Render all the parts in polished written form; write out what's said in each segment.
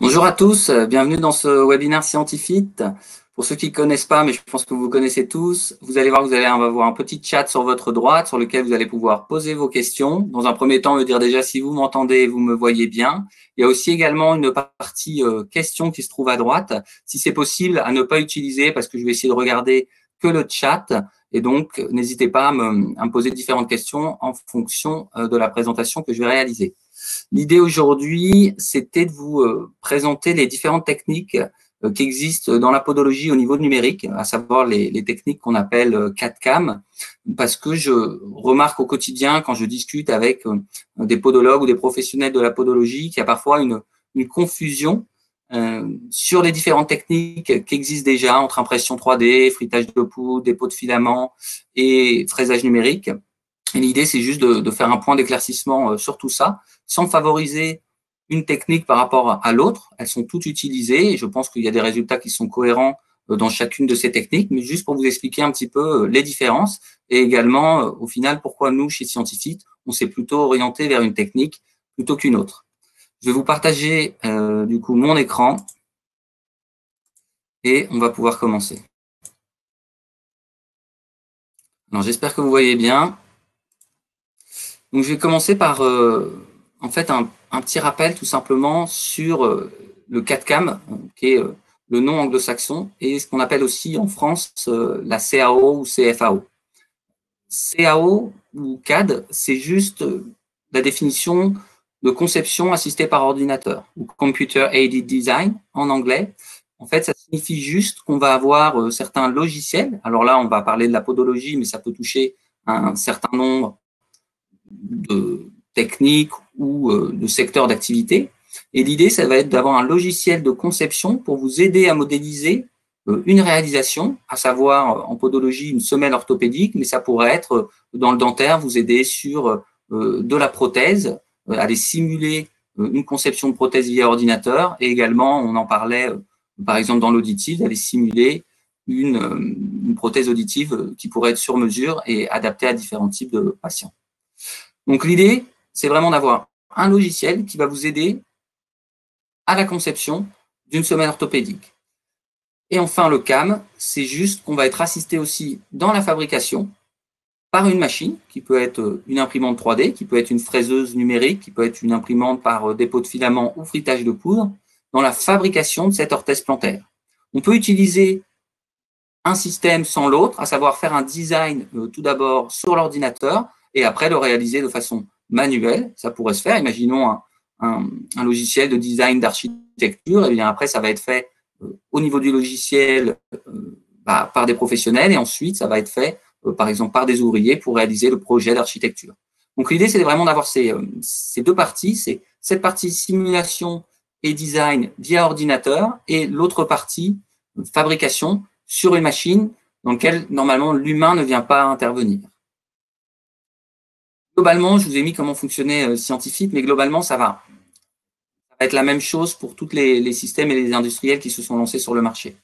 Bonjour à tous, bienvenue dans ce webinaire scientifique. Pour ceux qui ne connaissent pas, mais je pense que vous connaissez tous, vous allez voir que vous allez avoir un petit chat sur votre droite sur lequel vous allez pouvoir poser vos questions. Dans un premier temps, me dire déjà si vous m'entendez et vous me voyez bien. Il y a aussi également une partie questions qui se trouve à droite. Si c'est possible, à ne pas utiliser parce que je vais essayer de regarder que le chat. Et donc, n'hésitez pas à me poser différentes questions en fonction de la présentation que je vais réaliser. L'idée aujourd'hui, c'était de vous présenter les différentes techniques qui existent dans la podologie au niveau numérique, à savoir les techniques qu'on appelle CAD-CAM, parce que je remarque au quotidien, quand je discute avec des podologues ou des professionnels de la podologie, qu'il y a parfois une confusion sur les différentes techniques qui existent déjà entre impression 3D, frittage de poudre, dépôt de filaments et fraisage numérique. Et l'idée, c'est juste de faire un point d'éclaircissement sur tout ça, sans favoriser une technique par rapport à l'autre. Elles sont toutes utilisées et je pense qu'il y a des résultats qui sont cohérents dans chacune de ces techniques, mais juste pour vous expliquer un petit peu les différences et également, au final, pourquoi nous, chez Scientifique, on s'est plutôt orienté vers une technique plutôt qu'une autre. Je vais vous partager du coup mon écran et on va pouvoir commencer. Alors, j'espère que vous voyez bien. Donc, je vais commencer par en fait un petit rappel tout simplement sur le CAD-CAM, qui est le nom anglo-saxon, et ce qu'on appelle aussi en France la CAO ou CFAO. CAO ou CAD, c'est juste la définition de conception assistée par ordinateur, ou Computer Aided Design en anglais. En fait, ça signifie juste qu'on va avoir certains logiciels. Alors là, on va parler de la podologie, mais ça peut toucher un certain nombre de techniques ou de secteurs d'activité. Et l'idée, ça va être d'avoir un logiciel de conception pour vous aider à modéliser une réalisation, à savoir en podologie une semelle orthopédique, mais ça pourrait être dans le dentaire, vous aider sur de la prothèse, aller simuler une conception de prothèse via ordinateur, et également, on en parlait par exemple dans l'auditif, d'aller simuler une prothèse auditive qui pourrait être sur mesure et adaptée à différents types de patients. Donc l'idée, c'est vraiment d'avoir un logiciel qui va vous aider à la conception d'une semelle orthopédique. Et enfin, le CAM, c'est juste qu'on va être assisté aussi dans la fabrication par une machine, qui peut être une imprimante 3D, qui peut être une fraiseuse numérique, qui peut être une imprimante par dépôt de filament ou frittage de poudre, dans la fabrication de cette orthèse plantaire. On peut utiliser un système sans l'autre, à savoir faire un design tout d'abord sur l'ordinateur et après le réaliser de façon manuelle. Ça pourrait se faire. Imaginons un logiciel de design d'architecture. Et bien après, ça va être fait au niveau du logiciel par des professionnels et ensuite, ça va être fait par exemple par des ouvriers pour réaliser le projet d'architecture. Donc l'idée, c'est vraiment d'avoir ces deux parties. C'est cette partie simulation et design via ordinateur et l'autre partie fabrication sur une machine dans laquelle, normalement, l'humain ne vient pas intervenir. Globalement, je vous ai mis comment fonctionnait Scientifique, mais globalement, ça va être la même chose pour tous les systèmes et les industriels qui se sont lancés sur le marché.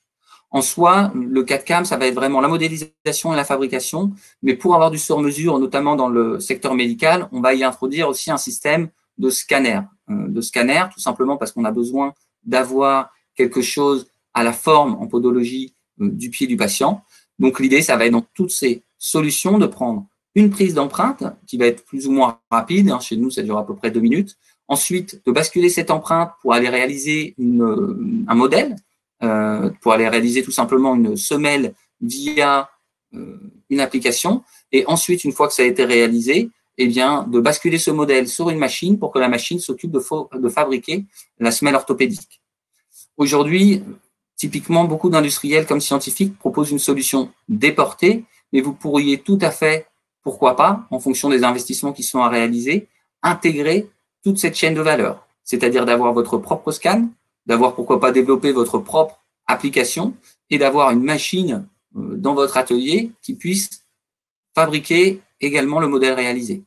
En soi, le CAD-CAM, ça va être vraiment la modélisation et la fabrication, mais pour avoir du sur-mesure, notamment dans le secteur médical, on va y introduire aussi un système de scanner. Tout simplement parce qu'on a besoin d'avoir quelque chose à la forme en podologie du pied du patient. Donc l'idée, ça va être dans toutes ces solutions de prendre une prise d'empreinte qui va être plus ou moins rapide. Chez nous, ça dure à peu près 2 minutes. Ensuite, de basculer cette empreinte pour aller réaliser un modèle, pour aller réaliser tout simplement une semelle via une application. Et ensuite, une fois que ça a été réalisé, eh bien, de basculer ce modèle sur une machine pour que la machine s'occupe de fabriquer la semelle orthopédique. Aujourd'hui, typiquement, beaucoup d'industriels comme Scientifique proposent une solution déportée, mais vous pourriez tout à fait, pourquoi pas, en fonction des investissements qui sont à réaliser, intégrer toute cette chaîne de valeur, c'est-à-dire d'avoir votre propre scan, d'avoir pourquoi pas développer votre propre application et d'avoir une machine dans votre atelier qui puisse fabriquer également le modèle réalisé.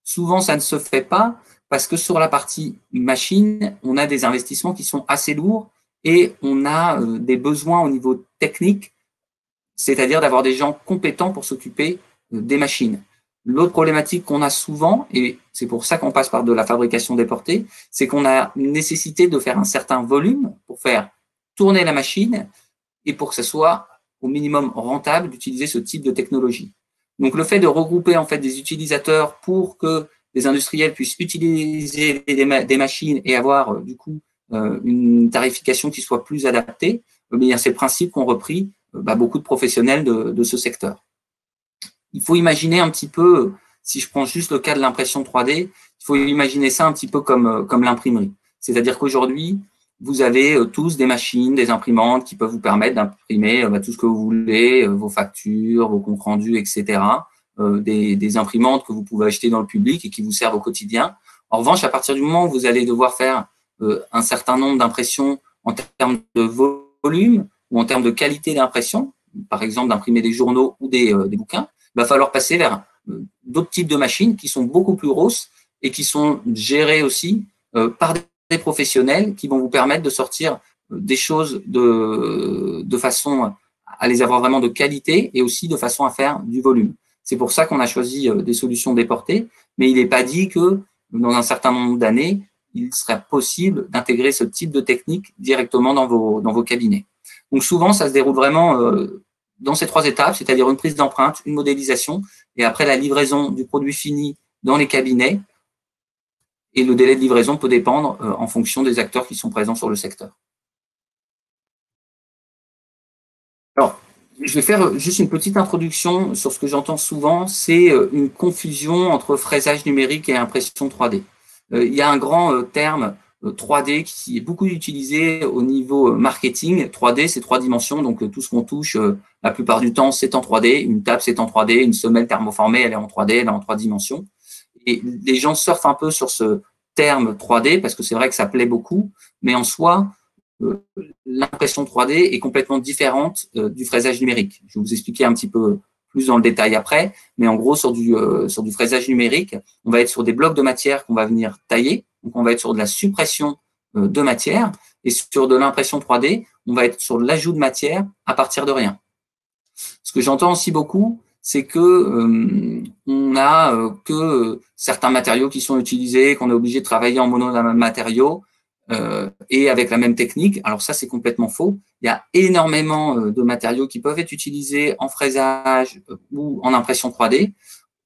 Souvent, ça ne se fait pas parce que sur la partie machine, on a des investissements qui sont assez lourds et on a des besoins au niveau technique, c'est-à-dire d'avoir des gens compétents pour s'occuper des machines. L'autre problématique qu'on a souvent, et c'est pour ça qu'on passe par de la fabrication déportée, c'est qu'on a une nécessité de faire un certain volume pour faire tourner la machine et pour que ce soit au minimum rentable d'utiliser ce type de technologie. Donc, le fait de regrouper en fait des utilisateurs pour que les industriels puissent utiliser des machines et avoir du coup une tarification qui soit plus adaptée, c'est le principe qu'ont repris beaucoup de professionnels de ce secteur. Il faut imaginer un petit peu, si je prends juste le cas de l'impression 3D, il faut imaginer ça un petit peu comme l'imprimerie. C'est-à-dire qu'aujourd'hui, vous avez tous des machines, des imprimantes qui peuvent vous permettre d'imprimer tout ce que vous voulez, vos factures, vos comptes rendus, etc. Des imprimantes que vous pouvez acheter dans le public et qui vous servent au quotidien. En revanche, à partir du moment où vous allez devoir faire un certain nombre d'impressions en termes de volume ou en termes de qualité d'impression, par exemple d'imprimer des journaux ou des bouquins, il va falloir passer vers d'autres types de machines qui sont beaucoup plus grosses et qui sont gérées aussi par des professionnels qui vont vous permettre de sortir des choses de façon à les avoir vraiment de qualité et aussi de façon à faire du volume. C'est pour ça qu'on a choisi des solutions déportées, mais il n'est pas dit que dans un certain nombre d'années, il serait possible d'intégrer ce type de technique directement dans vos cabinets. Donc souvent, ça se déroule vraiment dans ces 3 étapes, c'est-à-dire une prise d'empreinte, une modélisation, et après la livraison du produit fini dans les cabinets. Et le délai de livraison peut dépendre en fonction des acteurs qui sont présents sur le secteur. Alors, je vais faire juste une petite introduction sur ce que j'entends souvent, c'est une confusion entre fraisage numérique et impression 3D. Il y a un grand terme 3D qui est beaucoup utilisé au niveau marketing. 3D, c'est 3 dimensions, donc tout ce qu'on touche, la plupart du temps, c'est en 3D. Une table, c'est en 3D. Une semelle thermoformée, elle est en 3D, elle est en 3 dimensions. Et les gens surfent un peu sur ce terme 3D parce que c'est vrai que ça plaît beaucoup, mais en soi, l'impression 3D est complètement différente du fraisage numérique. Je vais vous expliquer un petit peu plus dans le détail après, mais en gros, sur du fraisage numérique, on va être sur des blocs de matière qu'on va venir tailler, donc on va être sur de la suppression de matière, et sur de l'impression 3D, on va être sur l'ajout de matière à partir de rien. Ce que j'entends aussi beaucoup, c'est que on a que certains matériaux qui sont utilisés, qu'on est obligé de travailler en monomatériaux et avec la même technique. Alors ça, c'est complètement faux. Il y a énormément de matériaux qui peuvent être utilisés en fraisage ou en impression 3D.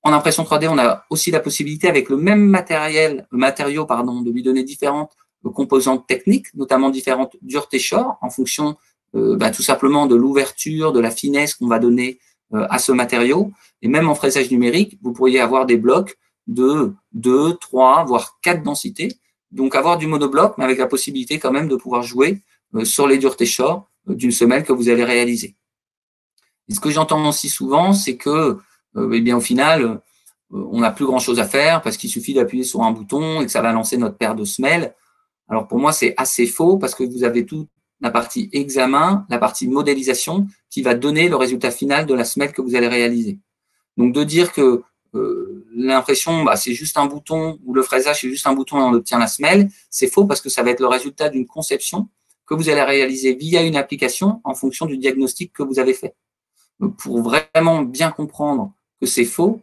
En impression 3D, on a aussi la possibilité, avec le même matériau, de lui donner différentes composantes techniques, notamment différentes duretés short, en fonction tout simplement de l'ouverture, de la finesse qu'on va donner à ce matériau. Et même en fraisage numérique, vous pourriez avoir des blocs de 2, 3, voire 4 densités. Donc avoir du monobloc, mais avec la possibilité quand même de pouvoir jouer sur les duretés short d'une semelle que vous allez réaliser. Et ce que j'entends aussi souvent, c'est que au final, on n'a plus grand-chose à faire parce qu'il suffit d'appuyer sur un bouton et que ça va lancer notre paire de semelles. Alors pour moi, c'est assez faux parce que vous avez toute la partie examen, la partie modélisation qui va donner le résultat final de la semelle que vous allez réaliser. Donc de dire que l'impression, c'est juste un bouton, ou le fraisage, c'est juste un bouton et on obtient la semelle, c'est faux parce que ça va être le résultat d'une conception que vous allez réaliser via une application en fonction du diagnostic que vous avez fait. Donc, pour vraiment bien comprendre que c'est faux,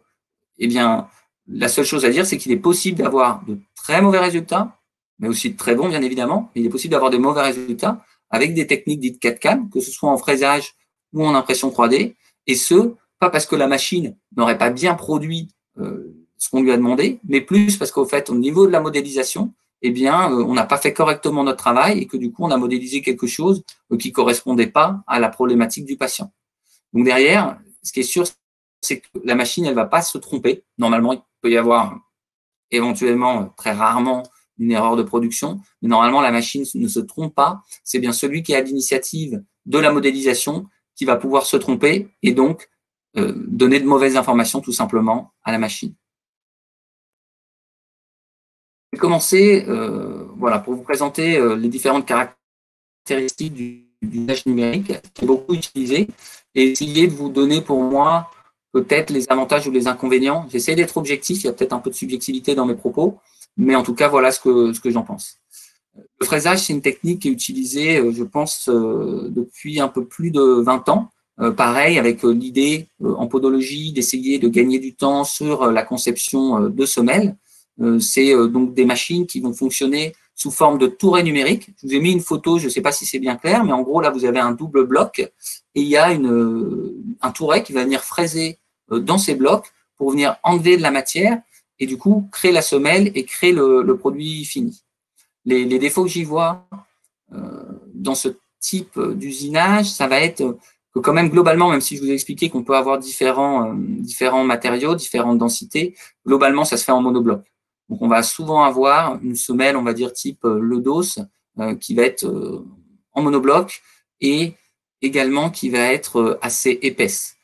la seule chose à dire, c'est qu'il est possible d'avoir de très mauvais résultats, mais aussi de très bons, bien évidemment. Mais il est possible d'avoir de mauvais résultats avec des techniques dites 4CAM, que ce soit en fraisage ou en impression 3D, et ce, pas parce que la machine n'aurait pas bien produit ce qu'on lui a demandé, mais plus parce qu'au fait, au niveau de la modélisation, on n'a pas fait correctement notre travail et que du coup, on a modélisé quelque chose qui ne correspondait pas à la problématique du patient. Donc derrière, ce qui est sûr, c'est que la machine, elle ne va pas se tromper. Normalement, il peut y avoir éventuellement, très rarement, une erreur de production, mais normalement, la machine ne se trompe pas. C'est bien celui qui a l'initiative de la modélisation qui va pouvoir se tromper et donc donner de mauvaises informations tout simplement à la machine. Je vais commencer pour vous présenter les différentes caractéristiques du fraisage numérique qui est beaucoup utilisé et essayer de vous donner pour moi peut-être les avantages ou les inconvénients. J'essaie d'être objectif, il y a peut-être un peu de subjectivité dans mes propos, mais en tout cas, voilà ce que j'en pense. Le fraisage, c'est une technique qui est utilisée, je pense, depuis un peu plus de 20 ans pareil, avec l'idée en podologie d'essayer de gagner du temps sur la conception de semelles. C'est donc des machines qui vont fonctionner sous forme de tourée numérique. Je vous ai mis une photo, je ne sais pas si c'est bien clair, mais en gros, là, vous avez un double bloc et il y a un touret qui va venir fraiser dans ces blocs pour venir enlever de la matière et du coup, créer la semelle et créer le produit fini. Les défauts que j'y vois dans ce type d'usinage, ça va être que quand même globalement, même si je vous ai expliqué qu'on peut avoir différents matériaux, différentes densités, globalement, ça se fait en monobloc. Donc, on va souvent avoir une semelle, on va dire type Ledos, qui va être en monobloc et également qui va être assez épaisse.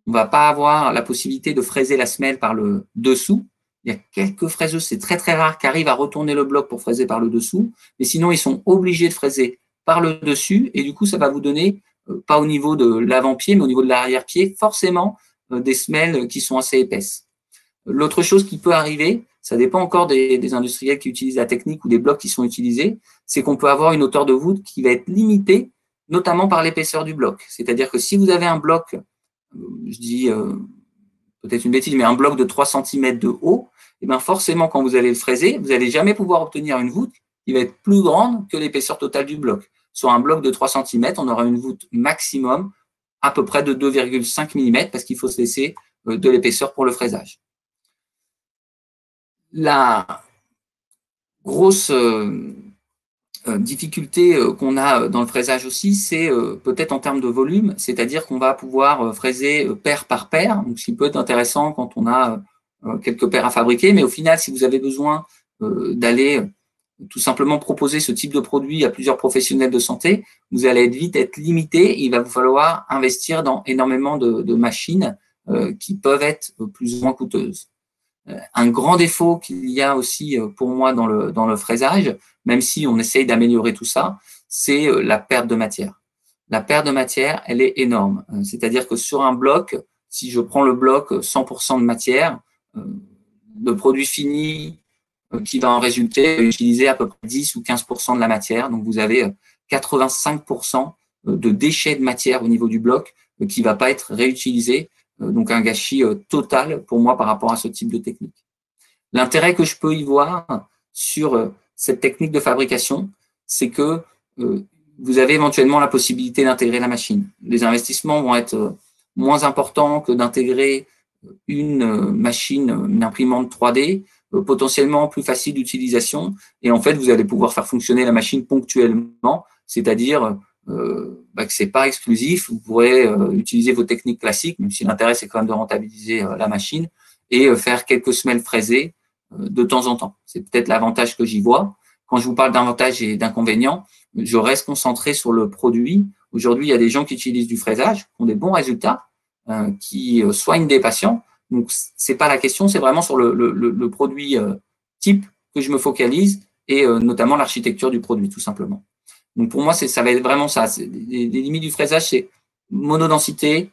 On ne va pas avoir la possibilité de fraiser la semelle par le dessous. Il y a quelques fraiseuses, c'est très très rare, qui arrivent à retourner le bloc pour fraiser par le dessous, mais sinon, ils sont obligés de fraiser par le dessus et du coup, ça va vous donner, pas au niveau de l'avant-pied, mais au niveau de l'arrière-pied, forcément des semelles qui sont assez épaisses. L'autre chose qui peut arriver, ça dépend encore des industriels qui utilisent la technique ou des blocs qui sont utilisés, c'est qu'on peut avoir une hauteur de voûte qui va être limitée, notamment par l'épaisseur du bloc. C'est-à-dire que si vous avez un bloc, je dis peut-être une bêtise, mais un bloc de 3 cm de haut, et bien forcément, quand vous allez le fraiser, vous n'allez jamais pouvoir obtenir une voûte qui va être plus grande que l'épaisseur totale du bloc. Sur un bloc de 3 cm, on aura une voûte maximum à peu près de 2,5 mm parce qu'il faut se laisser de l'épaisseur pour le fraisage. La grosse difficulté qu'on a dans le fraisage aussi, c'est peut-être en termes de volume, c'est-à-dire qu'on va pouvoir fraiser paire par paire, donc ce qui peut être intéressant quand on a quelques paires à fabriquer, mais au final, si vous avez besoin d'aller tout simplement proposer ce type de produit à plusieurs professionnels de santé, vous allez vite être limité et il va vous falloir investir dans énormément de machines qui peuvent être plus ou moins coûteuses. Un grand défaut qu'il y a aussi pour moi dans le fraisage, même si on essaye d'améliorer tout ça, c'est la perte de matière. La perte de matière, elle est énorme. C'est-à-dire que sur un bloc, si je prends le bloc 100% de matière, le produit fini qui va en résulter utiliser à peu près 10 ou 15% de la matière. Donc, vous avez 85% de déchets de matière au niveau du bloc qui ne va pas être réutilisé. Donc, un gâchis total pour moi par rapport à ce type de technique. L'intérêt que je peux y voir sur cette technique de fabrication, c'est que vous avez éventuellement la possibilité d'intégrer la machine. Les investissements vont être moins importants que d'intégrer une machine, une imprimante 3D, potentiellement plus facile d'utilisation. Et en fait, vous allez pouvoir faire fonctionner la machine ponctuellement, c'est-à-dire que ce n'est pas exclusif. Vous pourrez utiliser vos techniques classiques, même si l'intérêt, c'est quand même de rentabiliser la machine, et faire quelques semelles fraisées de temps en temps. C'est peut-être l'avantage que j'y vois. Quand je vous parle d'avantages et d'inconvénients, je reste concentré sur le produit. Aujourd'hui, il y a des gens qui utilisent du fraisage, qui ont des bons résultats, qui soignent des patients. Donc, c'est pas la question, c'est vraiment sur le produit type que je me focalise et notamment l'architecture du produit, tout simplement. Donc, pour moi, ça va être vraiment ça. Les limites du fraisage, c'est monodensité,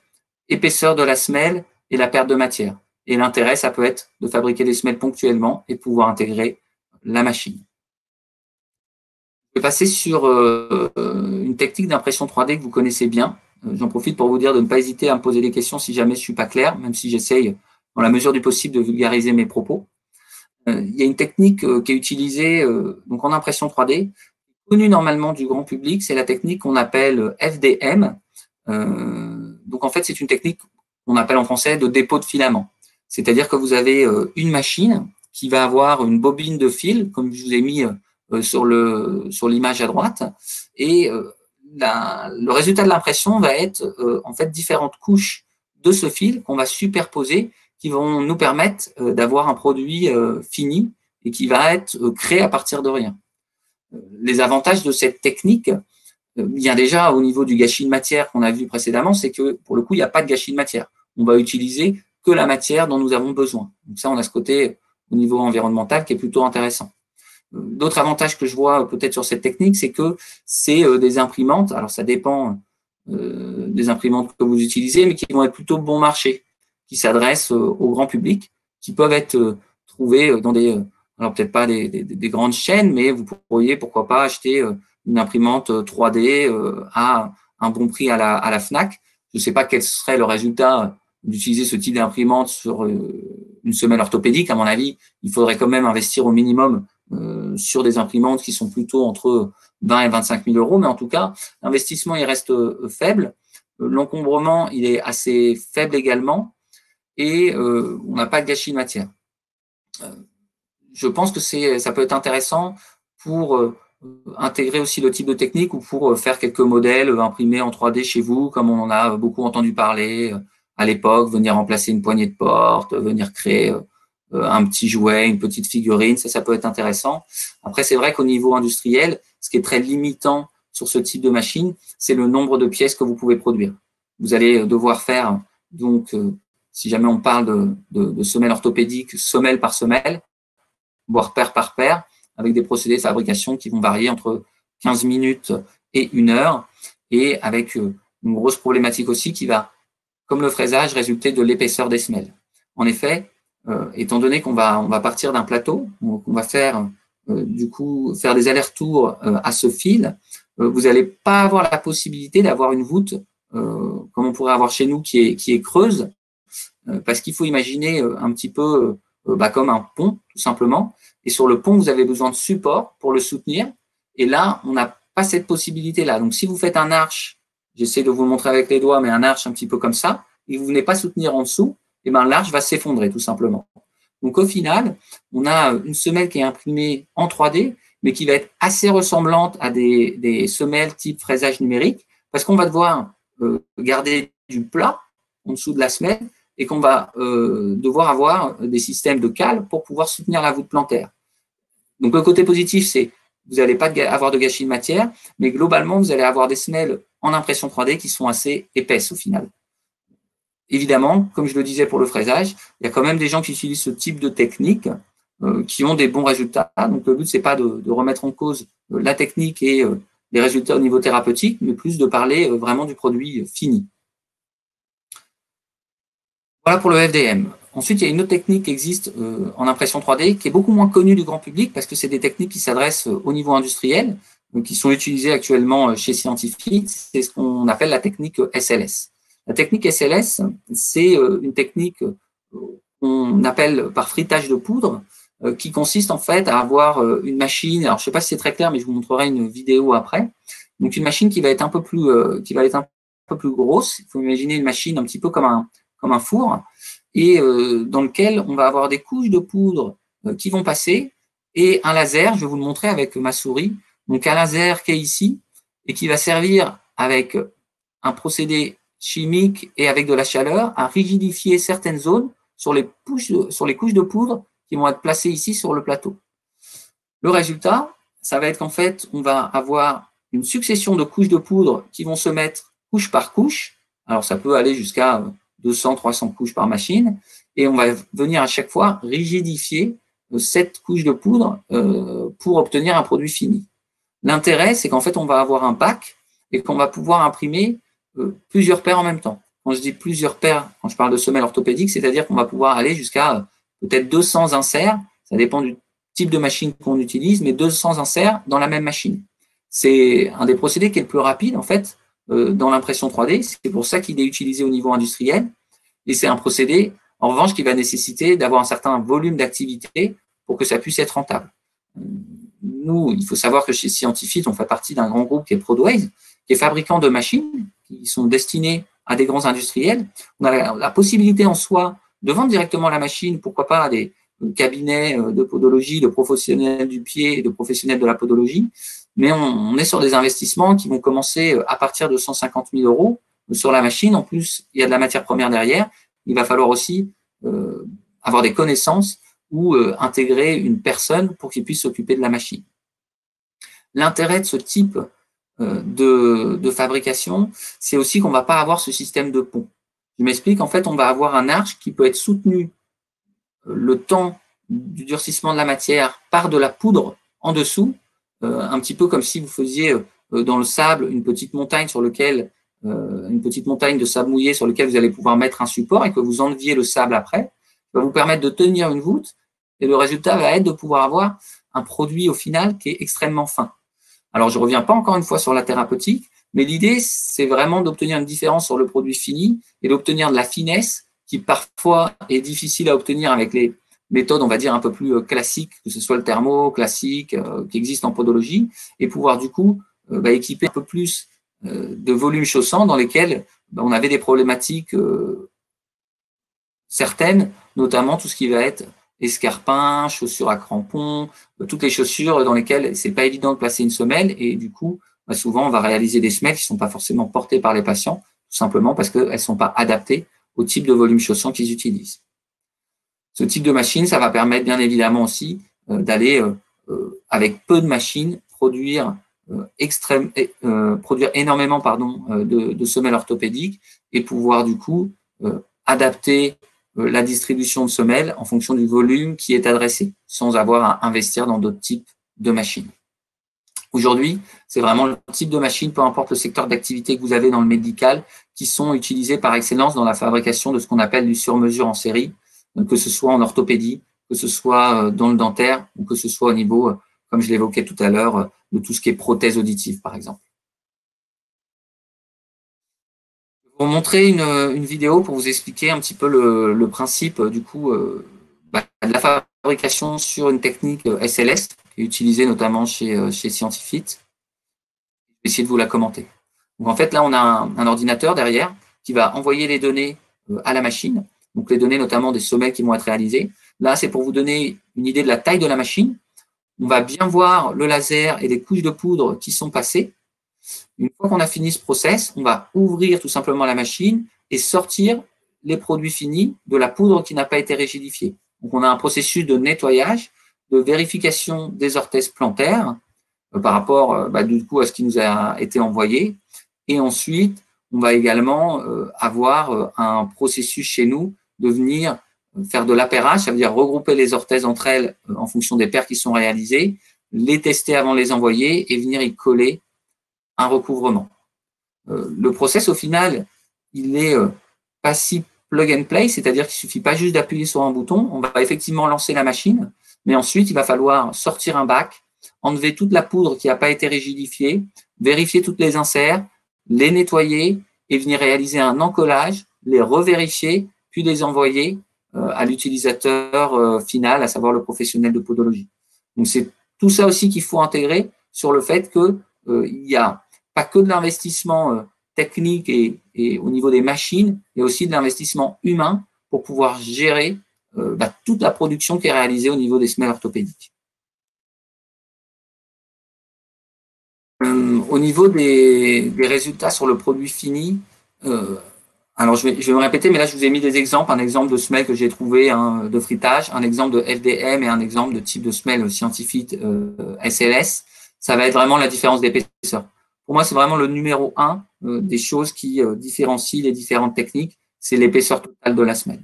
épaisseur de la semelle et la perte de matière. Et l'intérêt, ça peut être de fabriquer des semelles ponctuellement et de pouvoir intégrer la machine. Je vais passer sur une technique d'impression 3D que vous connaissez bien. J'en profite pour vous dire de ne pas hésiter à me poser des questions si jamais je ne suis pas clair, même si j'essaye, dans la mesure du possible, de vulgariser mes propos. Il y a une technique qui est utilisée donc en impression 3D, connue normalement du grand public, c'est la technique qu'on appelle FDM. Donc en fait, c'est une technique qu'on appelle en français de dépôt de filament. C'est-à-dire que vous avez une machine qui va avoir une bobine de fil, comme je vous ai mis sur l'image à droite, et le résultat de l'impression va être en fait différentes couches de ce fil qu'on va superposer, qui vont nous permettre d'avoir un produit fini et qui va être créé à partir de rien. Les avantages de cette technique, bien déjà au niveau du gâchis de matière qu'on a vu précédemment, c'est que pour le coup, il n'y a pas de gâchis de matière. On va utiliser que la matière dont nous avons besoin. Donc ça, on a ce côté au niveau environnemental qui est plutôt intéressant. D'autres avantages que je vois peut-être sur cette technique, c'est que c'est des imprimantes, alors ça dépend des imprimantes que vous utilisez, mais qui vont être plutôt bon marché, qui s'adressent au grand public, qui peuvent être trouvées dans alors peut-être pas des grandes chaînes, mais vous pourriez pourquoi pas acheter une imprimante 3D à un bon prix à la Fnac. Je ne sais pas quel serait le résultat d'utiliser ce type d'imprimante sur une semelle orthopédique. À mon avis, il faudrait quand même investir au minimum sur des imprimantes qui sont plutôt entre 20 et 25 000 euros. Mais en tout cas, l'investissement, il reste faible. L'encombrement, il est assez faible également. Et on n'a pas de gâchis de matière. Je pense que ça peut être intéressant pour intégrer aussi le type de technique ou pour faire quelques modèles imprimés en 3D chez vous, comme on en a beaucoup entendu parler à l'époque, venir remplacer une poignée de porte, venir créer un petit jouet, une petite figurine, ça peut être intéressant. Après, c'est vrai qu'au niveau industriel, ce qui est très limitant sur ce type de machine, c'est le nombre de pièces que vous pouvez produire. Vous allez devoir faire, donc, si jamais on parle de semelle orthopédique, semelle par semelle, voire paire par paire, avec des procédés de fabrication qui vont varier entre 15 minutes et 1 heure, et avec une grosse problématique aussi qui va, comme le fraisage, résulter de l'épaisseur des semelles. En effet, étant donné qu'on va partir d'un plateau, on va faire du coup faire des allers-retours à ce fil, vous n'allez pas avoir la possibilité d'avoir une voûte comme on pourrait avoir chez nous qui est creuse, parce qu'il faut imaginer un petit peu comme un pont, tout simplement. Et sur le pont, vous avez besoin de support pour le soutenir. Et là, on n'a pas cette possibilité-là. Donc, si vous faites un arche, j'essaie de vous le montrer avec les doigts, mais un arche un petit peu comme ça, et vous ne venez pas soutenir en dessous, et ben l'arche va s'effondrer, tout simplement. Donc, au final, on a une semelle qui est imprimée en 3D, mais qui va être assez ressemblante à des semelles type fraisage numérique, parce qu'on va devoir garder du plat en dessous de la semelle, et qu'on va devoir avoir des systèmes de cale pour pouvoir soutenir la voûte plantaire. Donc, le côté positif, c'est que vous n'allez pas avoir de gâchis de matière, mais globalement, vous allez avoir des semelles en impression 3D qui sont assez épaisses au final. Évidemment, comme je le disais pour le fraisage, il y a quand même des gens qui utilisent ce type de technique qui ont des bons résultats. Donc, le but, c'est pas de remettre en cause la technique et les résultats au niveau thérapeutique, mais plus de parler vraiment du produit fini. Voilà pour le FDM. Ensuite, il y a une autre technique qui existe en impression 3D qui est beaucoup moins connue du grand public parce que c'est des techniques qui s'adressent au niveau industriel, qui sont utilisées actuellement chez Scientific. C'est ce qu'on appelle la technique SLS. La technique SLS, c'est une technique qu'on appelle par frittage de poudre qui consiste en fait à avoir une machine. Alors, je ne sais pas si c'est très clair, mais je vous montrerai une vidéo après. Donc, une machine qui va être un peu plus grosse. Il faut imaginer une machine un petit peu comme un four, et dans lequel on va avoir des couches de poudre qui vont passer, et un laser, je vais vous le montrer avec ma souris, donc un laser qui est ici, et qui va servir avec un procédé chimique et avec de la chaleur à rigidifier certaines zones sur les couches de poudre qui vont être placées ici sur le plateau. Le résultat, ça va être qu'en fait, on va avoir une succession de couches de poudre qui vont se mettre couche par couche. Alors, ça peut aller jusqu'à 200, 300 couches par machine, et on va venir à chaque fois rigidifier cette couche de poudre pour obtenir un produit fini. L'intérêt, c'est qu'en fait, on va avoir un bac et qu'on va pouvoir imprimer plusieurs paires en même temps. Quand je dis plusieurs paires, quand je parle de semelle orthopédique, c'est-à-dire qu'on va pouvoir aller jusqu'à peut-être 200 inserts, ça dépend du type de machine qu'on utilise, mais 200 inserts dans la même machine. C'est un des procédés qui est le plus rapide, en fait, dans l'impression 3D. C'est pour ça qu'il est utilisé au niveau industriel. Et c'est un procédé, en revanche, qui va nécessiter d'avoir un certain volume d'activité pour que ça puisse être rentable. Nous, il faut savoir que chez Scientific, on fait partie d'un grand groupe qui est Prodways, qui est fabricant de machines qui sont destinées à des grands industriels. On a la possibilité en soi de vendre directement la machine, pourquoi pas à des cabinets de podologie, de professionnels du pied, de professionnels de la podologie. Mais on est sur des investissements qui vont commencer à partir de 150 000 euros sur la machine. En plus, il y a de la matière première derrière. Il va falloir aussi avoir des connaissances ou intégrer une personne pour qu'il puisse s'occuper de la machine. L'intérêt de ce type de fabrication, c'est aussi qu'on ne va pas avoir ce système de pont. Je m'explique, en fait, on va avoir un arche qui peut être soutenu le temps du durcissement de la matière par de la poudre en dessous, un petit peu comme si vous faisiez dans le sable une petite montagne de sable mouillé sur lequel vous allez pouvoir mettre un support et que vous enleviez le sable après. Ça va vous permettre de tenir une voûte et le résultat va être de pouvoir avoir un produit au final qui est extrêmement fin. Alors, je ne reviens pas encore une fois sur la thérapeutique, mais l'idée, c'est vraiment d'obtenir une différence sur le produit fini et d'obtenir de la finesse qui parfois est difficile à obtenir avec les méthodes, on va dire, un peu plus classiques, que ce soit le thermo classique qui existe en podologie, et pouvoir du coup équiper un peu plus de volumes chaussants dans lesquels on avait des problématiques certaines, notamment tout ce qui va être escarpins, chaussures à crampons, toutes les chaussures dans lesquelles c'est pas évident de placer une semelle et du coup, souvent on va réaliser des semelles qui sont pas forcément portées par les patients, tout simplement parce qu'elles sont pas adaptées au type de volume chaussant qu'ils utilisent. Ce type de machine, ça va permettre bien évidemment aussi d'aller avec peu de machines produire produire énormément de semelles orthopédiques et pouvoir du coup adapter la distribution de semelles en fonction du volume qui est adressé, sans avoir à investir dans d'autres types de machines. Aujourd'hui, c'est vraiment le type de machine, peu importe le secteur d'activité que vous avez dans le médical, qui sont utilisés par excellence dans la fabrication de ce qu'on appelle du sur-mesure en série, que ce soit en orthopédie, que ce soit dans le dentaire, ou que ce soit au niveau, comme je l'évoquais tout à l'heure, de tout ce qui est prothèse auditive, par exemple. Je vais vous montrer une vidéo pour vous expliquer un petit peu le principe du coup de la fabrication sur une technique SLS qui est utilisée notamment chez Scientifit. Je vais essayer de vous la commenter. Donc en fait là on a un ordinateur derrière qui va envoyer les données à la machine, donc les données notamment des semelles qui vont être réalisées. Là c'est pour vous donner une idée de la taille de la machine. On va bien voir le laser et les couches de poudre qui sont passées. Une fois qu'on a fini ce process, on va ouvrir tout simplement la machine et sortir les produits finis de la poudre qui n'a pas été rigidifiée. Donc, on a un processus de nettoyage, de vérification des orthèses plantaires par rapport du coup à ce qui nous a été envoyé. Et ensuite, on va également avoir un processus chez nous de venir faire de l'appairage, ça veut dire regrouper les orthèses entre elles en fonction des paires qui sont réalisées, les tester avant de les envoyer et venir y coller un recouvrement. Le process, au final, il est pas si plug and play, c'est-à-dire qu'il ne suffit pas juste d'appuyer sur un bouton, on va effectivement lancer la machine, mais ensuite, il va falloir sortir un bac, enlever toute la poudre qui n'a pas été rigidifiée, vérifier toutes les inserts, les nettoyer et venir réaliser un encollage, les revérifier, puis les envoyer à l'utilisateur final, à savoir le professionnel de podologie. Donc, c'est tout ça aussi qu'il faut intégrer sur le fait que il n'y a pas que de l'investissement technique et au niveau des machines, mais aussi de l'investissement humain pour pouvoir gérer toute la production qui est réalisée au niveau des semelles orthopédiques. Au niveau des résultats sur le produit fini, alors je vais me répéter, mais là je vous ai mis des exemples, un exemple de semelle que j'ai trouvé de frittage, un exemple de FDM et un exemple de type de semelle scientifique SLS. Ça va être vraiment la différence d'épaisseur. Pour moi, c'est vraiment le numéro 1 des choses qui différencient les différentes techniques, c'est l'épaisseur totale de la semelle.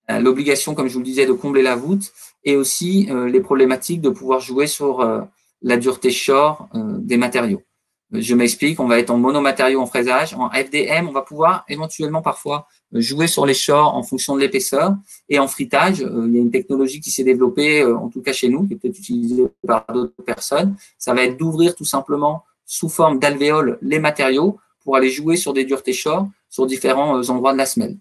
L'obligation, comme je vous le disais, de combler la voûte et aussi les problématiques de pouvoir jouer sur la dureté short des matériaux. Je m'explique, on va être en monomatériaux en fraisage. En FDM, on va pouvoir éventuellement parfois jouer sur les shorts en fonction de l'épaisseur. Et en fritage, il y a une technologie qui s'est développée, en tout cas chez nous, qui est peut-être utilisée par d'autres personnes. Ça va être d'ouvrir tout simplement sous forme d'alvéoles les matériaux pour aller jouer sur des duretés short sur différents endroits de la semelle.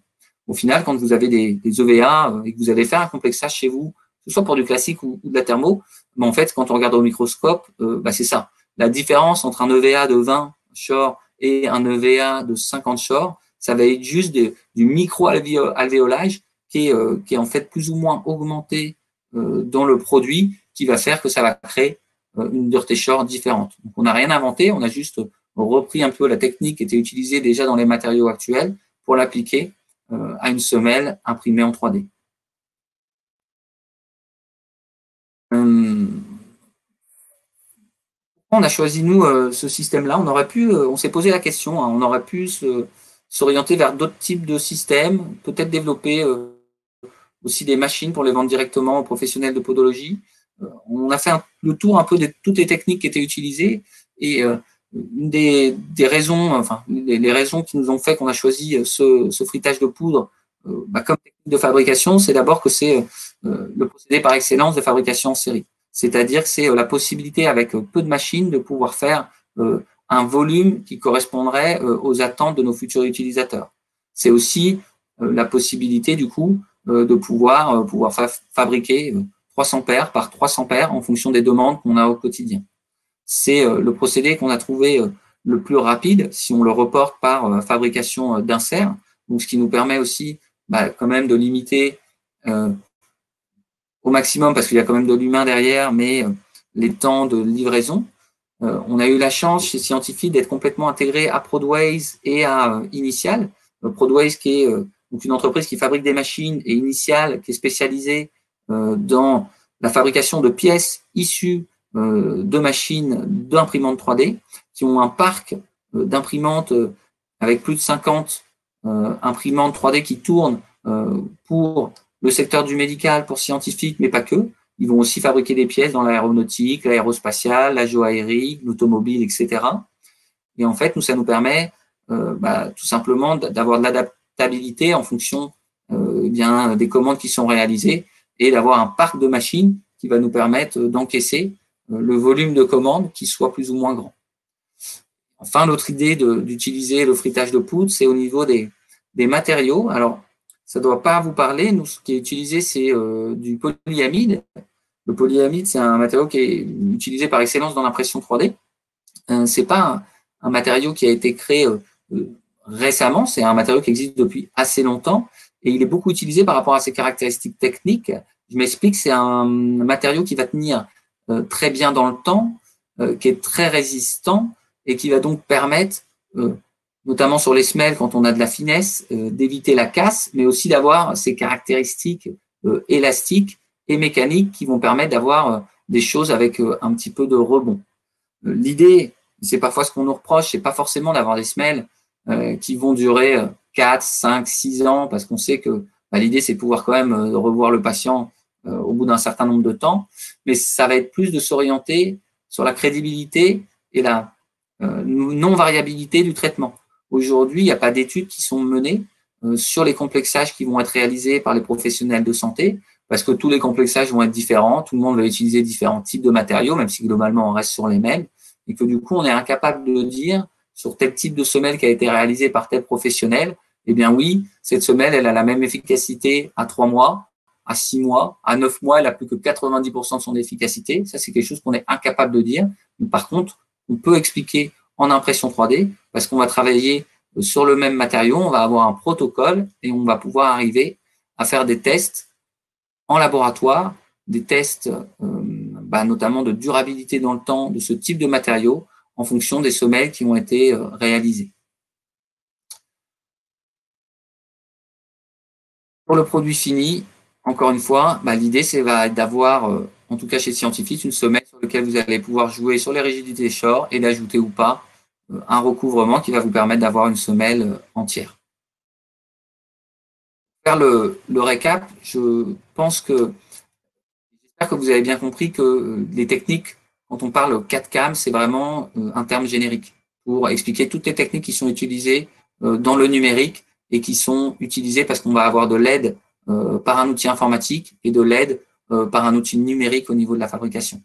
Au final, quand vous avez des EVA et que vous allez faire un complexage chez vous, que ce soit pour du classique ou de la thermo, en fait, quand on regarde au microscope, c'est ça. La différence entre un EVA de 20 short et un EVA de 50 short, ça va être juste du micro-alvéolage qui est en fait plus ou moins augmenté dans le produit, qui va faire que ça va créer une dureté short différente. Donc, on n'a rien inventé, on a juste repris un peu la technique qui était utilisée déjà dans les matériaux actuels pour l'appliquer à une semelle imprimée en 3D. On a choisi, nous, ce système-là. On s'est posé la question, on aurait pu s'orienter vers d'autres types de systèmes, peut-être développer aussi des machines pour les vendre directement aux professionnels de podologie. On a fait le tour un peu de toutes les techniques qui étaient utilisées et une des raisons, enfin, les raisons qui nous ont fait qu'on a choisi ce fritage de poudre comme technique de fabrication, c'est d'abord que c'est le procédé par excellence de fabrication en série. c'est-à-dire que c'est la possibilité avec peu de machines de pouvoir faire un volume qui correspondrait aux attentes de nos futurs utilisateurs. C'est aussi la possibilité du coup de pouvoir fabriquer 300 paires par 300 paires en fonction des demandes qu'on a au quotidien. C'est le procédé qu'on a trouvé le plus rapide si on le reporte par fabrication d'inserts, donc ce qui nous permet aussi quand même de limiter au maximum, parce qu'il y a quand même de l'humain derrière, mais les temps de livraison. On a eu la chance chez Scientifique d'être complètement intégré à Prodways et à Initial. Prodways qui est donc une entreprise qui fabrique des machines, et Initial qui est spécialisée dans la fabrication de pièces issues de machines d'imprimantes 3D, qui ont un parc d'imprimantes avec plus de 50 imprimantes 3D qui tournent pour le secteur du médical, pour Scientifique, mais pas que. Ils vont aussi fabriquer des pièces dans l'aéronautique, l'aérospatiale, la joaillerie, l'automobile, etc. Et en fait, ça nous permet tout simplement d'avoir de l'adaptabilité en fonction des commandes qui sont réalisées et d'avoir un parc de machines qui va nous permettre d'encaisser le volume de commandes qui soit plus ou moins grand. Enfin, l'autre idée d'utiliser le frittage de poudre, c'est au niveau des matériaux. Alors, ça ne doit pas vous parler. Nous, ce qui est utilisé, c'est du polyamide. Le polyamide, c'est un matériau qui est utilisé par excellence dans l'impression 3D. Ce n'est pas un matériau qui a été créé récemment, c'est un matériau qui existe depuis assez longtemps et il est beaucoup utilisé par rapport à ses caractéristiques techniques. Je m'explique, c'est un matériau qui va tenir très bien dans le temps, qui est très résistant et qui va donc permettre notamment sur les semelles, quand on a de la finesse, d'éviter la casse, mais aussi d'avoir ces caractéristiques élastiques et mécaniques qui vont permettre d'avoir des choses avec un petit peu de rebond. L'idée, c'est parfois ce qu'on nous reproche, c'est pas forcément d'avoir des semelles qui vont durer 4, 5, 6 ans, parce qu'on sait que l'idée, c'est de pouvoir quand même revoir le patient au bout d'un certain nombre de temps, mais ça va être plus de s'orienter sur la crédibilité et la non-variabilité du traitement. Aujourd'hui, il n'y a pas d'études qui sont menées sur les complexages qui vont être réalisés par les professionnels de santé, parce que tous les complexages vont être différents, tout le monde va utiliser différents types de matériaux, même si globalement on reste sur les mêmes, et que du coup on est incapable de dire sur tel type de semelle qui a été réalisé par tel professionnel, eh bien oui, cette semelle, elle a la même efficacité à 3 mois, à 6 mois, à 9 mois, elle a plus que 90% de son efficacité. Ça, c'est quelque chose qu'on est incapable de dire. Mais par contre, on peut expliquer en impression 3D, parce qu'on va travailler sur le même matériau, on va avoir un protocole et on va pouvoir arriver à faire des tests en laboratoire, des tests notamment de durabilité dans le temps de ce type de matériau en fonction des semelles qui ont été réalisées. Pour le produit fini, encore une fois, l'idée c'est d'avoir, en tout cas chez Scientifique, une semelle sur laquelle vous allez pouvoir jouer sur les rigidités short et d'ajouter ou pas un recouvrement qui va vous permettre d'avoir une semelle entière. Pour faire le récap, j'espère que vous avez bien compris que les techniques, quand on parle 4CAM, c'est vraiment un terme générique pour expliquer toutes les techniques qui sont utilisées dans le numérique et qui sont utilisées parce qu'on va avoir de l'aide par un outil informatique et de l'aide par un outil numérique au niveau de la fabrication.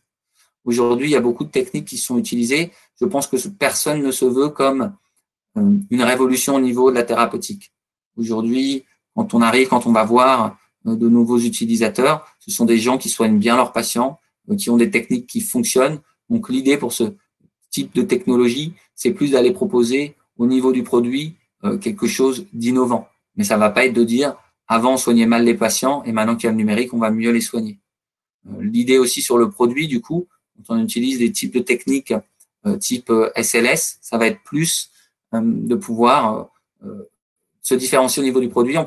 Aujourd'hui, il y a beaucoup de techniques qui sont utilisées. Je pense que personne ne se veut comme une révolution au niveau de la thérapeutique. Aujourd'hui, quand on va voir de nouveaux utilisateurs, ce sont des gens qui soignent bien leurs patients, qui ont des techniques qui fonctionnent. Donc, l'idée pour ce type de technologie, c'est plus d'aller proposer au niveau du produit quelque chose d'innovant. Mais ça ne va pas être de dire avant on soignait mal les patients et maintenant qu'il y a le numérique, on va mieux les soigner. L'idée aussi sur le produit, du coup, quand on utilise des types de techniques type SLS, ça va être plus de pouvoir se différencier au niveau du produit, en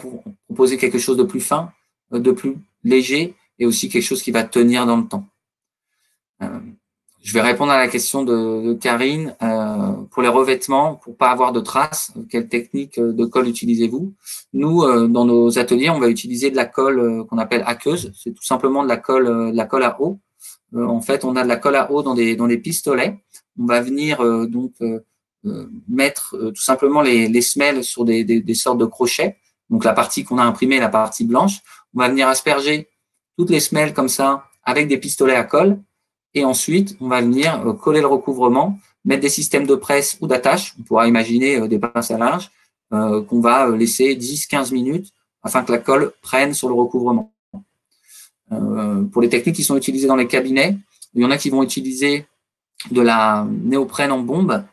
proposer quelque chose de plus fin, de plus léger et aussi quelque chose qui va tenir dans le temps. Je vais répondre à la question de Karine. Pour les revêtements, pour pas avoir de traces, quelle technique de colle utilisez-vous? Nous, dans nos ateliers, on va utiliser de la colle qu'on appelle aqueuse. C'est tout simplement de la colle à eau. En fait, on a de la colle à eau dans des pistolets. On va venir mettre tout simplement les semelles sur des sortes de crochets. Donc, la partie qu'on a imprimée, la partie blanche. On va venir asperger toutes les semelles comme ça avec des pistolets à colle. Et ensuite, on va venir coller le recouvrement, mettre des systèmes de presse ou d'attache. On pourra imaginer des pinces à linge qu'on va laisser 10-15 minutes afin que la colle prenne sur le recouvrement. Pour les techniques qui sont utilisées dans les cabinets, il y en a qui vont utiliser de la néoprène en bombe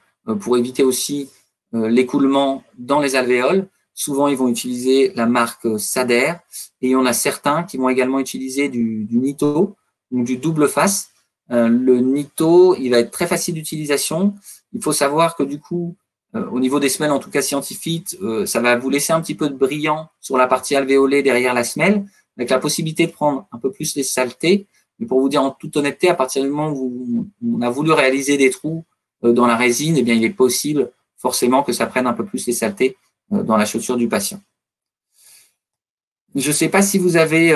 pour éviter aussi l'écoulement dans les alvéoles. Souvent, ils vont utiliser la marque Sader et il y en a certains qui vont également utiliser du Nitto, donc du double face. Le Nitto, il va être très facile d'utilisation. Il faut savoir que du coup, au niveau des semelles, en tout cas scientifiques, ça va vous laisser un petit peu de brillant sur la partie alvéolée derrière la semelle, avec la possibilité de prendre un peu plus les saletés. Mais pour vous dire en toute honnêteté, à partir du moment où on a voulu réaliser des trous dans la résine, eh bien, il est possible forcément que ça prenne un peu plus les saletés dans la chaussure du patient. Je ne sais pas si vous avez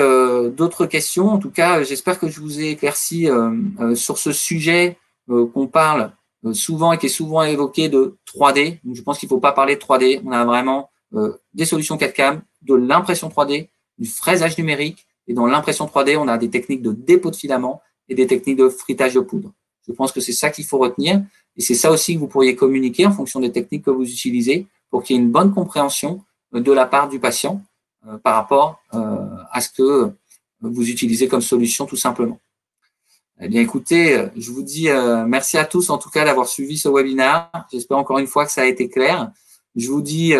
d'autres questions. En tout cas, j'espère que je vous ai éclairci sur ce sujet qu'on parle souvent et qui est souvent évoqué de 3D. Donc, je pense qu'il ne faut pas parler de 3D. On a vraiment des solutions 4CAM, de l'impression 3D, du fraisage numérique. Et dans l'impression 3D, on a des techniques de dépôt de filaments et des techniques de frittage de poudre. Je pense que c'est ça qu'il faut retenir. Et c'est ça aussi que vous pourriez communiquer en fonction des techniques que vous utilisez pour qu'il y ait une bonne compréhension de la part du patient par rapport à ce que vous utilisez comme solution tout simplement. Eh bien, écoutez, je vous dis merci à tous en tout cas d'avoir suivi ce webinaire. J'espère encore une fois que ça a été clair. Je vous dis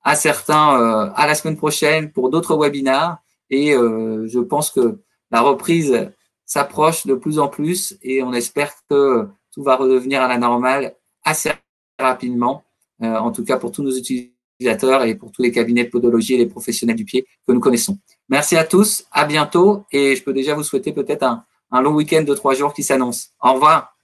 à certains à la semaine prochaine pour d'autres webinaires et je pense que la reprise s'approche de plus en plus et on espère que tout va redevenir à la normale assez rapidement, en tout cas pour tous nos utilisateurs et pour tous les cabinets de podologie et les professionnels du pied que nous connaissons. Merci à tous, à bientôt et je peux déjà vous souhaiter peut-être un long week-end de 3 jours qui s'annonce. Au revoir.